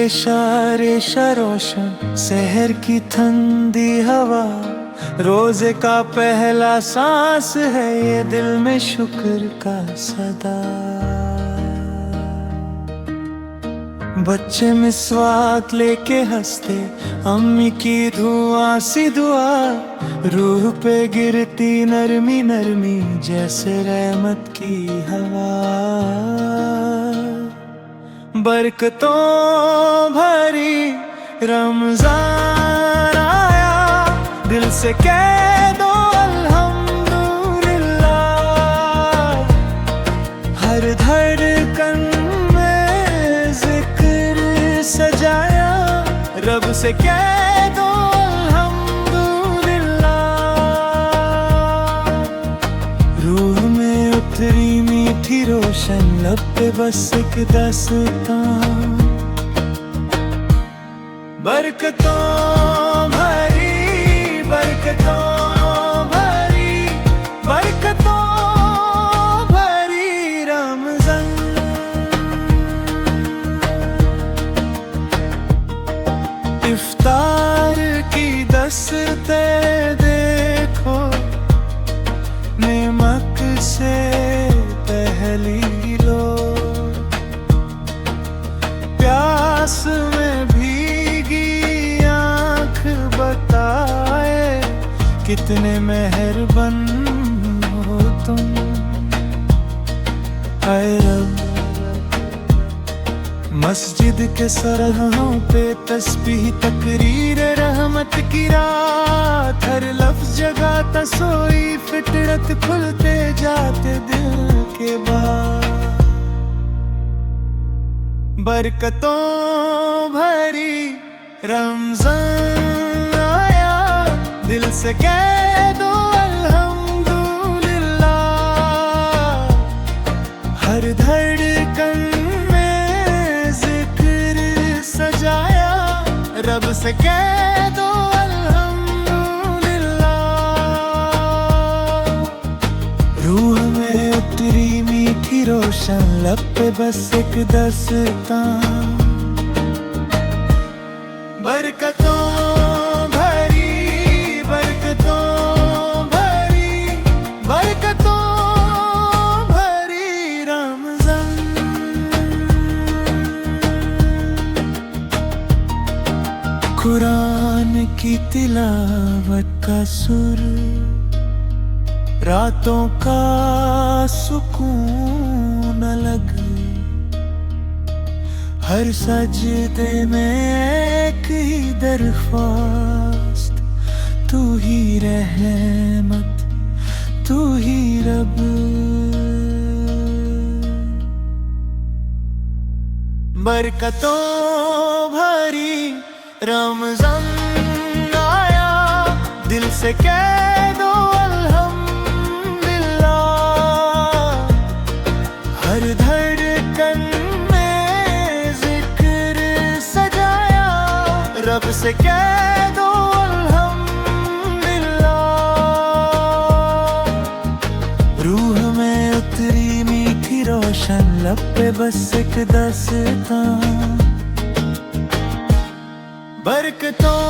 रेशा रेशा रोशन, शहर की ठंडी हवा, रोजे का पहला सांस है ये दिल में शुक्र का सदा। बच्चे मिसवाक लेके हंसते, अम्मी की धुआं सी दुआ, रूह पे गिरती नरमी नरमी जैसे रहमत की हवा। बरकतों भरी रमजान आया, दिल से कह दो अल्हम्दुलिल्लाह। हर धड़कन में जिक्र सजाया, रब से कह दो अल्हम्दुलिल्लाह। रूह में उतरी मीठी रोशन, लब पे बस एक दास्तां। बरकतों भरी बरकतों भरी बरकतों भरी रमज़ान। इफ्तार की दस्ते देखो, नेमत से पहली लो, प्यास में भीगी आँख बताए कितने मेहरबान हो तुम। ऐ रब, मस्जिद के सरहों पे तस्बीह तकरीर रहमत की रात, हर लफ्ज जगाता सोई फितरत, खुलते जाते दिल के बार। बरकतों भरी रमजान आया, दिल से कह दो अल्हम्दुलिल्लाह। हर धड़कन रब से कह दो अल्हम्दुलिल्लाह। रूह में उतरी मीठी रोशन, लब पे बस एक दास्तां। बरकतों भरी बरकतों भरी बरकतों भरी रमज़ान। कुरान की तिलावत का सुर, रातों का सुकून अलग, हर सजदे में एक ही दरख्वास्त, तू ही रहमत तू ही रब। बरकतों भरी रमज़ान आया, दिल से कह दो अल्हम्दुलिल्लाह। हर धड़कन में जिक्र सजाया, रब से कह दो अल्हम्दुलिल्लाह। रूह में उतरी मीठी रोशन, लब पे बस एक दास्तां। बरकतों